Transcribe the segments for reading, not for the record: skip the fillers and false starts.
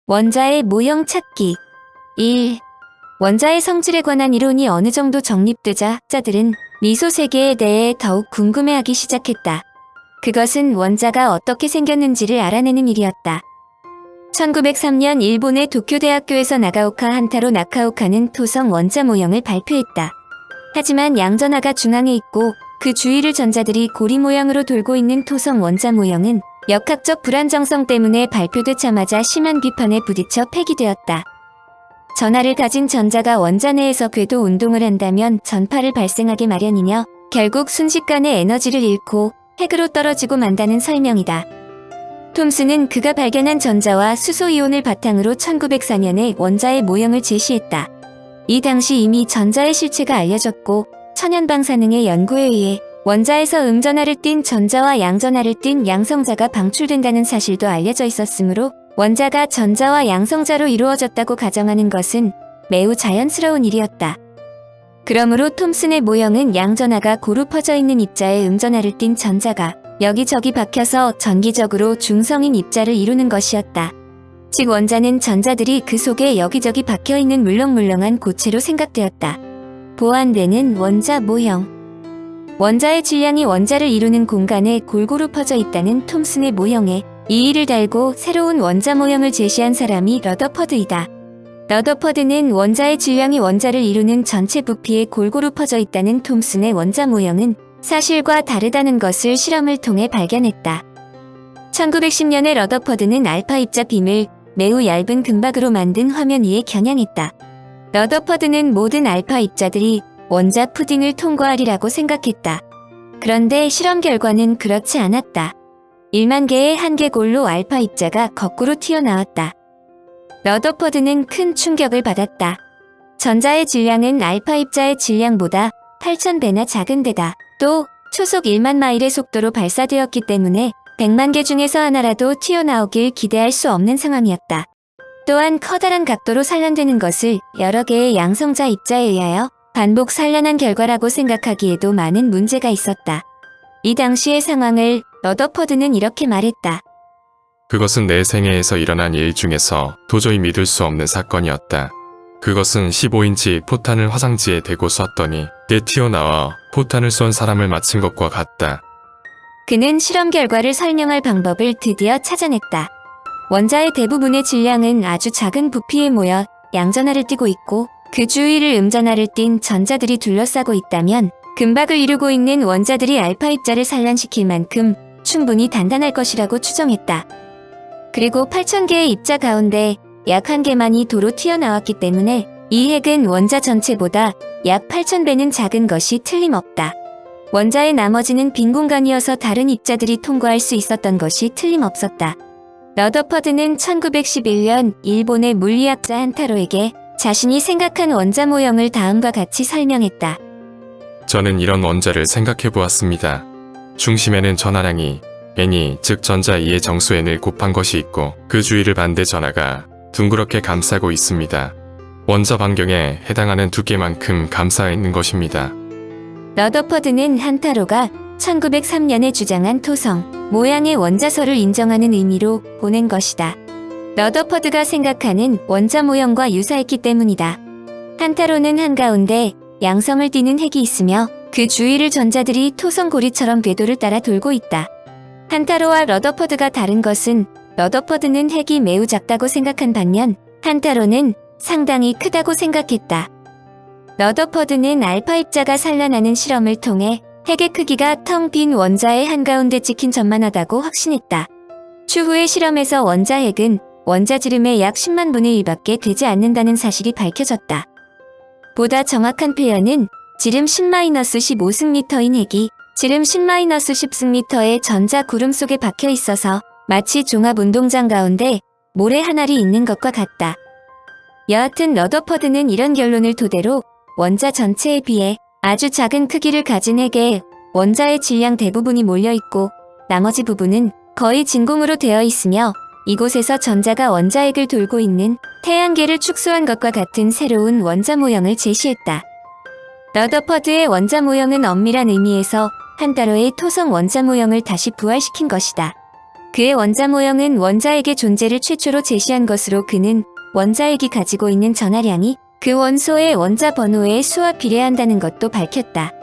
원자의 모형 찾기 1. 원자의 성질에 관한 이론이 어느 정도 정립되자 학자들은 미소 세계에 대해 더욱 궁금해하기 시작했다. 그것은 원자가 어떻게 생겼는지를 알아내는 일이었다. 1903년 일본의 도쿄대학교에서 나가오카 한타로 나카오카는 토성 원자 모형을 발표했다. 하지만 양전하가 중앙에 있고 그 주위를 전자들이 고리 모양으로 돌고 있는 토성 원자 모형은 역학적 불안정성 때문에 발표되자마자 심한 비판에 부딪혀 폐기되었다. 전하를 가진 전자가 원자 내에서 궤도 운동을 한다면 전파를 발생하게 마련이며 결국 순식간에 에너지를 잃고 핵으로 떨어지고 만다는 설명이다. 톰슨은 그가 발견한 전자와 수소이온을 바탕으로 1904년에 원자의 모형을 제시했다. 이 당시 이미 전자의 실체가 알려졌고 천연방사능의 연구에 의해 원자에서 음전하를 띤 전자와 양전하를 띤 양성자가 방출된다는 사실도 알려져 있었으므로 원자가 전자와 양성자로 이루어졌다고 가정하는 것은 매우 자연스러운 일이었다. 그러므로 톰슨의 모형은 양전하가 고루 퍼져 있는 입자에 음전하를 띤 전자가 여기저기 박혀서 전기적으로 중성인 입자를 이루는 것이었다. 즉 원자는 전자들이 그 속에 여기저기 박혀있는 물렁물렁한 고체로 생각되었다. 보완되는 원자 모형. 원자의 질량이 원자를 이루는 공간에 골고루 퍼져 있다는 톰슨의 모형에 이 일을 달고 새로운 원자 모형을 제시한 사람이 러더퍼드이다. 러더퍼드는 원자의 질량이 원자를 이루는 전체 부피에 골고루 퍼져 있다는 톰슨의 원자 모형은 사실과 다르다는 것을 실험을 통해 발견했다. 1910년에 러더퍼드는 알파 입자 빔을 매우 얇은 금박으로 만든 화면 위에 겨냥했다. 러더퍼드는 모든 알파 입자들이 원자 푸딩을 통과하리라고 생각했다. 그런데 실험 결과는 그렇지 않았다. 1만 개의 한계골로 알파 입자가 거꾸로 튀어나왔다. 러더퍼드는 큰 충격을 받았다. 전자의 질량은 알파 입자의 질량보다 8,000배나 작은 데다 또 초속 1만 마일의 속도로 발사되었기 때문에 100만 개 중에서 하나라도 튀어나오길 기대할 수 없는 상황이었다. 또한 커다란 각도로 산란되는 것을 여러 개의 양성자 입자에 의하여 반복 산란한 결과라고 생각하기에도 많은 문제가 있었다. 이 당시의 상황을 러더퍼드는 이렇게 말했다. 그것은 내 생애에서 일어난 일 중에서 도저히 믿을 수 없는 사건이었다. 그것은 15인치 포탄을 화상지에 대고 쐈더니 튀어나와 포탄을 쏜 사람을 맞춘 것과 같다. 그는 실험 결과를 설명할 방법을 드디어 찾아냈다. 원자의 대부분의 질량은 아주 작은 부피에 모여 양전하를 띠고 있고 그 주위를 음전하를 띤 전자들이 둘러싸고 있다면 금박을 이루고 있는 원자들이 알파 입자를 산란시킬 만큼 충분히 단단할 것이라고 추정했다. 그리고 8,000개의 입자 가운데 약 1개만이 도로 튀어나왔기 때문에 이 핵은 원자 전체보다 약 8,000배는 작은 것이 틀림없다. 원자의 나머지는 빈 공간이어서 다른 입자들이 통과할 수 있었던 것이 틀림없었다. 러더퍼드는 1911년 일본의 물리학자 한타로에게 자신이 생각한 원자 모형을 다음과 같이 설명했다. 저는 이런 원자를 생각해 보았습니다. 중심에는 전하량이 N이 즉 전자 2의 정수 N을 곱한 것이 있고 그 주위를 반대 전하가 둥그렇게 감싸고 있습니다. 원자 반경에 해당하는 두께만큼 감싸 있는 것입니다. 러더퍼드는 한타로가 1903년에 주장한 토성 모양의 원자설을 인정하는 의미로 보낸 것이다. 러더퍼드가 생각하는 원자 모형과 유사했기 때문이다. 한타로는 한가운데 양성을 띠는 핵이 있으며 그 주위를 전자들이 토성고리처럼 궤도를 따라 돌고 있다. 한타로와 러더퍼드가 다른 것은 러더퍼드는 핵이 매우 작다고 생각한 반면 한타로는 상당히 크다고 생각했다. 러더퍼드는 알파 입자가 산란하는 실험을 통해 핵의 크기가 텅 빈 원자의 한가운데 찍힌 전만하다고 확신했다. 추후의 실험에서 원자 핵은 원자 지름의 약 10만 분의 1밖에 되지 않는다는 사실이 밝혀졌다. 보다 정확한 표현은 지름 10-15승미터인 핵이 지름 10-10승미터의 전자 구름 속에 박혀 있어서 마치 종합운동장 가운데 모래 한 알이 있는 것과 같다. 여하튼 러더퍼드는 이런 결론을 토대로 원자 전체에 비해 아주 작은 크기를 가진 핵에 원자의 질량 대부분이 몰려있고 나머지 부분은 거의 진공으로 되어 있으며 이곳에서 전자가 원자핵을 돌고 있는 태양계를 축소한 것과 같은 새로운 원자 모형을 제시했다. 러더퍼드의 원자 모형은 엄밀한 의미에서 한타로의 토성 원자 모형을 다시 부활시킨 것이다. 그의 원자 모형은 원자핵의 존재를 최초로 제시한 것으로 그는 원자핵이 가지고 있는 전하량이 그 원소의 원자 번호의 수와 비례한다는 것도 밝혔다.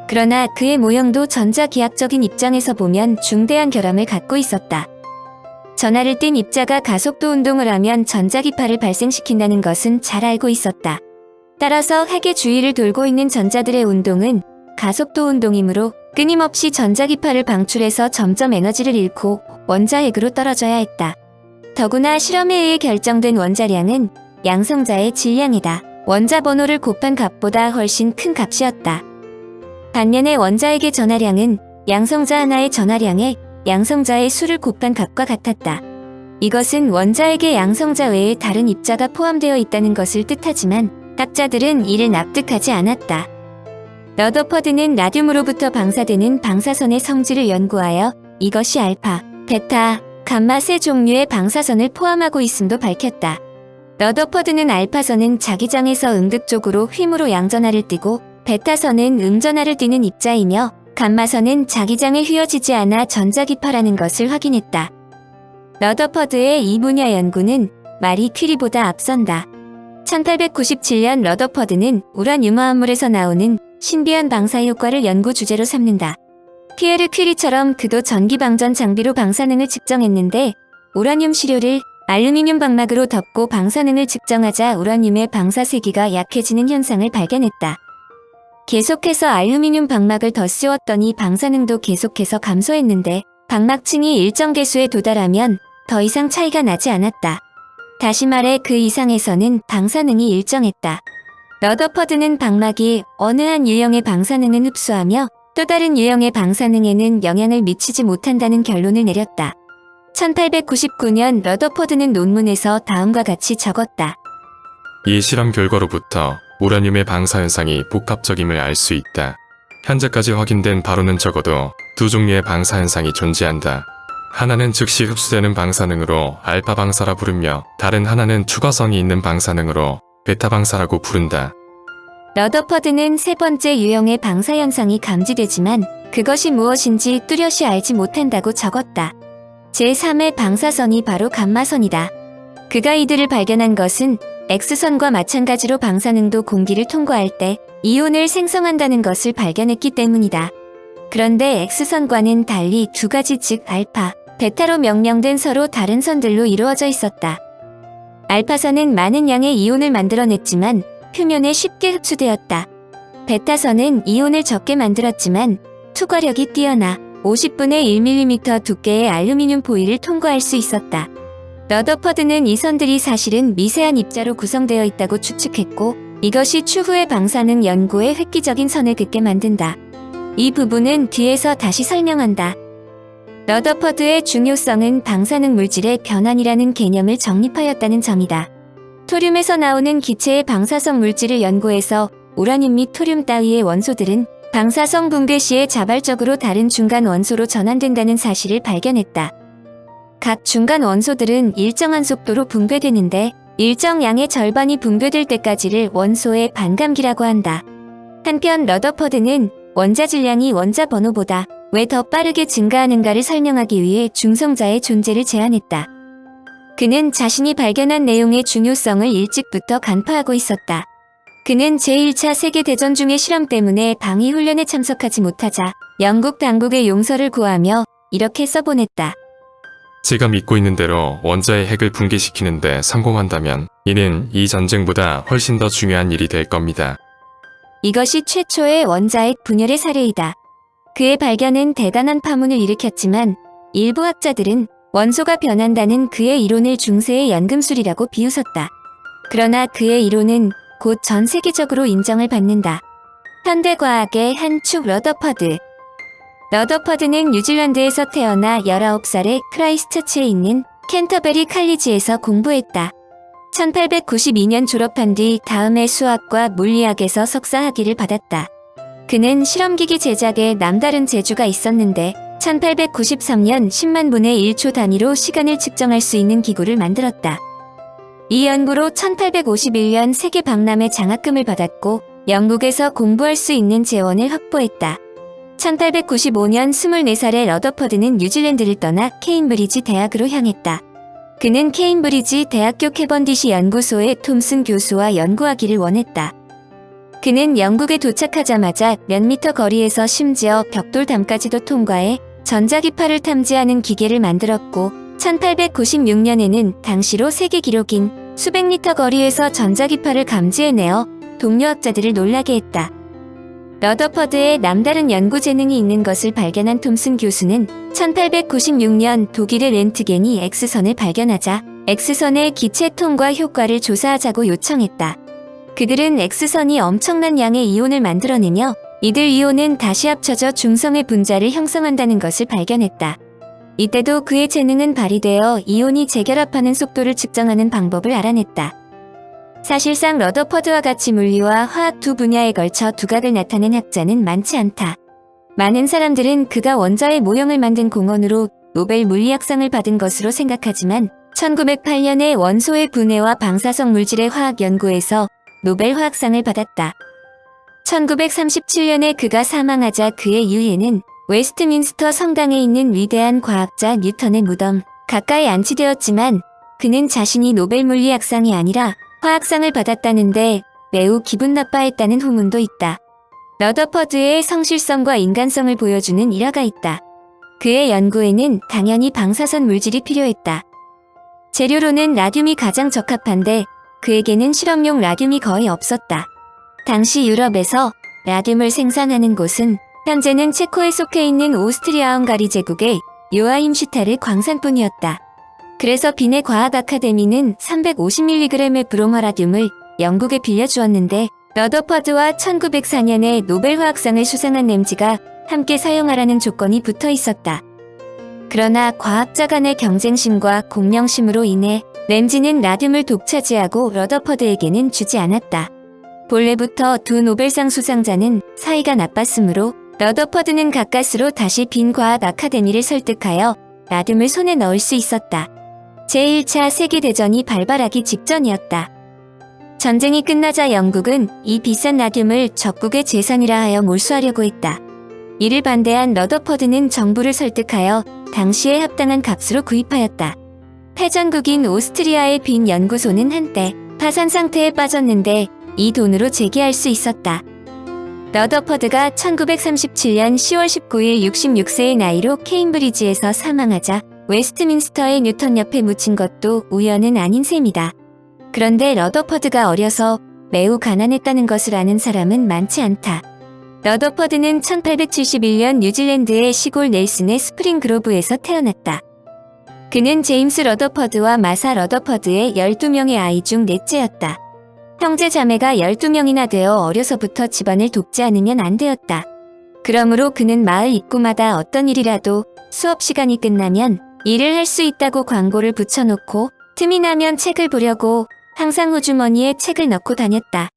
그러나 그의 모형도 전자기하학적인 입장에서 보면 중대한 결함을 갖고 있었다. 전하를 띤 입자가 가속도 운동을 하면 전자기파를 발생시킨다는 것은 잘 알고 있었다. 따라서 핵의 주위를 돌고 있는 전자들의 운동은 가속도 운동이므로 끊임없이 전자기파를 방출해서 점점 에너지를 잃고 원자핵으로 떨어져야 했다. 더구나 실험에 의해 결정된 원자량은 양성자의 질량이다. 원자 번호를 곱한 값보다 훨씬 큰 값이었다. 반면에 원자핵의 전하량은 양성자 하나의 전하량에 양성자의 수를 곱한 값과 같았다. 이것은 원자핵의 양성자 외에 다른 입자가 포함되어 있다는 것을 뜻하지만 학자들은 이를 납득하지 않았다. 러더퍼드는 라듐으로부터 방사되는 방사선의 성질을 연구하여 이것이 알파, 베타, 감마 세 종류의 방사선을 포함하고 있음도 밝혔다. 러더퍼드는 알파선은 자기장에서 음극적으로 휨으로 양전하를 띠고 베타선은 음전하를 띠는 입자이며 감마선은 자기장에 휘어지지 않아 전자기파라는 것을 확인했다. 러더퍼드의 이 분야 연구는 마리 퀴리보다 앞선다. 1897년 러더퍼드는 우라늄 화합물에서 나오는 신비한 방사 효과를 연구 주제로 삼는다. 피에르 퀴리처럼 그도 전기방전 장비로 방사능을 측정했는데 우라늄 시료를 알루미늄 방막으로 덮고 방사능을 측정하자 우라늄의 방사 세기가 약해지는 현상을 발견했다. 계속해서 알루미늄 방막을 더 씌웠더니 방사능도 계속해서 감소했는데 방막층이 일정 개수에 도달하면 더 이상 차이가 나지 않았다. 다시 말해 그 이상에서는 방사능이 일정했다. 러더퍼드는 방막이 어느 한 유형의 방사능은 흡수하며 또 다른 유형의 방사능에는 영향을 미치지 못한다는 결론을 내렸다. 1899년 러더퍼드는 논문에서 다음과 같이 적었다. 이 실험 결과로부터 우라늄의 방사 현상이 복합적임을 알 수 있다. 현재까지 확인된 바로는 적어도 두 종류의 방사 현상이 존재한다. 하나는 즉시 흡수되는 방사능으로 알파 방사라 부르며 다른 하나는 추가성이 있는 방사능으로 베타 방사라고 부른다. 러더퍼드는 세 번째 유형의 방사 현상이 감지되지만 그것이 무엇인지 뚜렷이 알지 못한다고 적었다. 제3의 방사선이 바로 감마선이다. 그가 이들을 발견한 것은 X선과 마찬가지로 방사능도 공기를 통과할 때 이온을 생성한다는 것을 발견했기 때문이다. 그런데 X선과는 달리 두 가지 즉 알파, 베타로 명명된 서로 다른 선들로 이루어져 있었다. 알파선은 많은 양의 이온을 만들어냈지만 표면에 쉽게 흡수되었다. 베타선은 이온을 적게 만들었지만 투과력이 뛰어나 50분의 1mm 두께의 알루미늄 포일을 통과할 수 있었다. 러더퍼드는 이 선들이 사실은 미세한 입자로 구성되어 있다고 추측했고 이것이 추후의 방사능 연구에 획기적인 선을 긋게 만든다. 이 부분은 뒤에서 다시 설명한다. 러더퍼드의 중요성은 방사능 물질의 변환이라는 개념을 정립하였다는 점이다. 토륨에서 나오는 기체의 방사성 물질을 연구해서 우라늄 및 토륨 따위의 원소들은 방사성 붕괴 시에 자발적으로 다른 중간 원소로 전환된다는 사실을 발견했다. 각 중간 원소들은 일정한 속도로 붕괴되는데 일정 양의 절반이 붕괴될 때까지를 원소의 반감기라고 한다. 한편 러더퍼드는 원자 질량이 원자 번호보다 왜 더 빠르게 증가하는가를 설명하기 위해 중성자의 존재를 제안했다. 그는 자신이 발견한 내용의 중요성을 일찍부터 간파하고 있었다. 그는 제1차 세계대전 중의 실험 때문에 방위 훈련에 참석하지 못하자 영국 당국의 용서를 구하며 이렇게 써보냈다. 제가 믿고 있는 대로 원자의 핵을 붕괴시키는데 성공한다면 이는 이 전쟁보다 훨씬 더 중요한 일이 될 겁니다. 이것이 최초의 원자핵 분열의 사례이다. 그의 발견은 대단한 파문을 일으켰지만 일부 학자들은 원소가 변한다는 그의 이론을 중세의 연금술이라고 비웃었다. 그러나 그의 이론은 곧 전 세계적으로 인정을 받는다. 현대과학의 한 축 러더퍼드. 러더퍼드는 뉴질랜드에서 태어나 19살에 크라이스트처치에 있는 캔터베리 칼리지에서 공부했다. 1892년 졸업한 뒤 다음해 수학과 물리학에서 석사 학위를 받았다. 그는 실험기기 제작에 남다른 재주가 있었는데 1893년 10만 분의 1초 단위로 시간을 측정할 수 있는 기구를 만들었다. 이 연구로 1851년 세계 박람회 장학금을 받았고 영국에서 공부할 수 있는 재원을 확보했다. 1895년 24살의 러더퍼드는 뉴질랜드를 떠나 케임브리지 대학으로 향했다. 그는 케임브리지 대학교 캐번디시 연구소의 톰슨 교수와 연구하기를 원했다. 그는 영국에 도착하자마자 몇 미터 거리에서 심지어 벽돌담까지도 통과해 전자기파를 탐지하는 기계를 만들었고 1896년에는 당시로 세계 기록인 수백 미터 거리에서 전자기파를 감지해내어 동료학자들을 놀라게 했다. 러더퍼드의 남다른 연구 재능이 있는 것을 발견한 톰슨 교수는 1896년 독일의 렌트겐이 X선을 발견하자 X선의 기체 통과 효과를 조사하자고 요청했다. 그들은 X선이 엄청난 양의 이온을 만들어내며 이들 이온은 다시 합쳐져 중성의 분자를 형성한다는 것을 발견했다. 이때도 그의 재능은 발휘되어 이온이 재결합하는 속도를 측정하는 방법을 알아냈다. 사실상 러더퍼드와 같이 물리와 화학 두 분야에 걸쳐 두각을 나타낸 학자는 많지 않다. 많은 사람들은 그가 원자의 모형을 만든 공헌으로 노벨 물리학상을 받은 것으로 생각하지만 1908년에 원소의 분해와 방사성 물질의 화학 연구에서 노벨 화학상을 받았다. 1937년에 그가 사망하자 그의 유해는 웨스트민스터 성당에 있는 위대한 과학자 뉴턴의 무덤 가까이 안치되었지만 그는 자신이 노벨 물리학상이 아니라 화학상을 받았다는데 매우 기분 나빠했다는 후문도 있다. 러더퍼드의 성실성과 인간성을 보여주는 일화가 있다. 그의 연구에는 당연히 방사선 물질이 필요했다. 재료로는 라듐이 가장 적합한데 그에게는 실험용 라듐이 거의 없었다. 당시 유럽에서 라듐을 생산하는 곳은 현재는 체코에 속해 있는 오스트리아-헝가리 제국의 요아임슈타르 광산뿐이었다. 그래서 빈의 과학 아카데미는 350mg의 브롬화라듐을 영국에 빌려주었는데 러더퍼드와 1904년에 노벨 화학상을 수상한 램지가 함께 사용하라는 조건이 붙어 있었다. 그러나 과학자 간의 경쟁심과 공명심으로 인해 램지는 라듐을 독차지하고 러더퍼드에게는 주지 않았다. 본래부터 두 노벨상 수상자는 사이가 나빴으므로 러더퍼드는 가까스로 다시 빈 과학 아카데미를 설득하여 라듐을 손에 넣을 수 있었다. 제1차 세계대전이 발발하기 직전이었다. 전쟁이 끝나자 영국은 이 비싼 라듐을 적국의 재산이라 하여 몰수하려고 했다. 이를 반대한 러더퍼드는 정부를 설득하여 당시에 합당한 값으로 구입하였다. 패전국인 오스트리아의 빈 연구소는 한때 파산 상태에 빠졌는데 이 돈으로 재개할 수 있었다. 러더퍼드가 1937년 10월 19일 66세의 나이로 케임브리지에서 사망하자 웨스트민스터의 뉴턴 옆에 묻힌 것도 우연은 아닌 셈이다. 그런데 러더퍼드가 어려서 매우 가난했다는 것을 아는 사람은 많지 않다. 러더퍼드는 1871년 뉴질랜드의 시골 넬슨의 스프링그로브에서 태어났다. 그는 제임스 러더퍼드와 마사 러더퍼드의 12명의 아이 중 넷째였다. 형제 자매가 12명이나 되어 어려서부터 집안을 돕지 않으면 안 되었다. 그러므로 그는 마을 입구마다 어떤 일이라도 수업 시간이 끝나면 일을 할 수 있다고 광고를 붙여놓고 틈이 나면 책을 보려고 항상 호주머니에 책을 넣고 다녔다.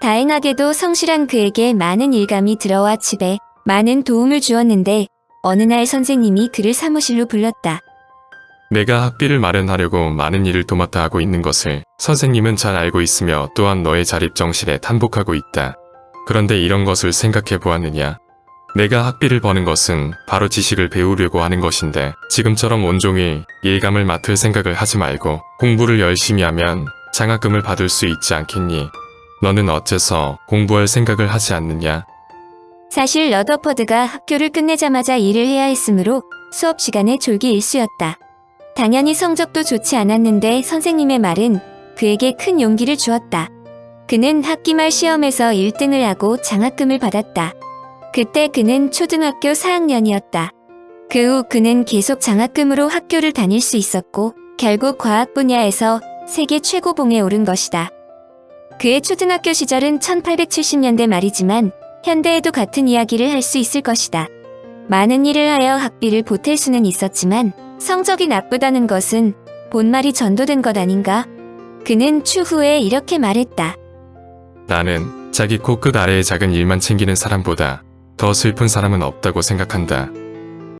다행하게도 성실한 그에게 많은 일감이 들어와 집에 많은 도움을 주었는데 어느 날 선생님이 그를 사무실로 불렀다. 내가 학비를 마련하려고 많은 일을 도맡아 하고 있는 것을 선생님은 잘 알고 있으며 또한 너의 자립정신에 탄복하고 있다. 그런데 이런 것을 생각해 보았느냐? 내가 학비를 버는 것은 바로 지식을 배우려고 하는 것인데 지금처럼 온종일 일감을 맡을 생각을 하지 말고 공부를 열심히 하면 장학금을 받을 수 있지 않겠니? 너는 어째서 공부할 생각을 하지 않느냐? 사실 러더퍼드가 학교를 끝내자마자 일을 해야 했으므로 수업 시간에 졸기 일쑤였다. 당연히 성적도 좋지 않았는데 선생님의 말은 그에게 큰 용기를 주었다. 그는 학기 말 시험에서 1등을 하고 장학금을 받았다. 그때 그는 초등학교 4학년이었다. 그 후 그는 계속 장학금으로 학교를 다닐 수 있었고 결국 과학 분야에서 세계 최고봉에 오른 것이다. 그의 초등학교 시절은 1870년대 말이지만 현대에도 같은 이야기를 할 수 있을 것이다. 많은 일을 하여 학비를 보탤 수는 있었지만 성적이 나쁘다는 것은 본말이 전도된 것 아닌가? 그는 추후에 이렇게 말했다. 나는 자기 코끝 아래의 작은 일만 챙기는 사람보다 더 슬픈 사람은 없다고 생각한다.